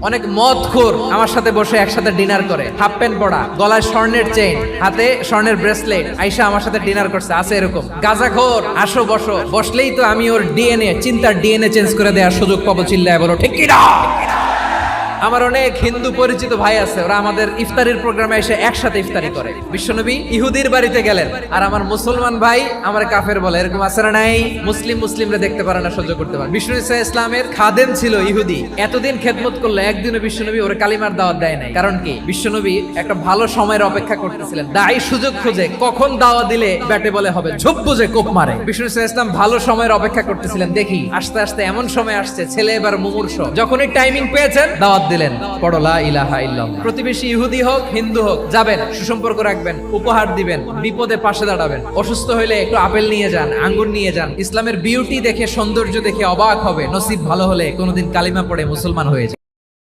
অনেক মদখোর আমার সাথে বসে একসাথে ডিনার করে, হাফ প্যান্ট পরা, গলায় স্বর্ণের চেইন, হাতে স্বর্ণের ব্রেসলেট, আইসা আমার সাথে ডিনার করছে, আছে এরকম। গাঁজাখোর, আসো বসো, বসলেই তো আমি ওর ডিএনএ, চিন্তার ডিএনএ চেঞ্জ করে দেওয়ার সুযোগ পাবো, চিল্লায় বলো ঠিক কি না? আমার অনেক হিন্দু পরিচিত ভাই আছে, ওরা আমাদের ইফতারির প্রোগ্রামে এসে একসাথে ইফতারি করে। বিশ্বনবী ইহুদির বাড়িতে গেলেন, আর আমার মুসলমান ভাই আমার কাফের বলে, এরকম আছে না নাই? মুসলিমরা দেখতে পারে না, সহ্য করতে পারে। বিষ্ণু ইসা ইসলামের খাদেম ছিল ইহুদি, এতদিন খেদমত করলো, একদিনও বিশ্বনবী ওরে কালিমার দাওয়াত দেয় নাই। কারণ কি? বিশ্বনবী একটা ভালো সময়ের অপেক্ষা করতেছিলেন, দায়ী সুযোগ খুঁজে কখন দাওয়াত দিলে ব্যাটে বলে হবে, ঝোপ বুঝে কোপ মারে। বিষ্ণু ইসা ইসলাম ভালো সময়ের অপেক্ষা করতেছিলেন, দেখি আস্তে আস্তে এমন সময় আসছে, ছেলে এবার মুমূর্ষ, যখনই টাইমিং পেয়েছেন দাওয়াত দিলেন, পড়ো লা ইলাহা ইল্লাল্লাহ। প্রতিবেশী ইহুদি হোক হিন্দু হোক, যাবেন, সুসম্পর্ক রাখবেন, উপহার দিবেন, বিপদে পাশে দাঁড়াবেন, অসুস্থ হইলে একটু আপেল নিয়ে যান, আঙ্গুর নিয়ে যান। ইসলামের বিউটি দেখে, সৌন্দর্য দেখে অবাক হবে, নসিব ভালো হলে কোনোদিন কালিমা পড়ে মুসলমান হয়ে যাবে।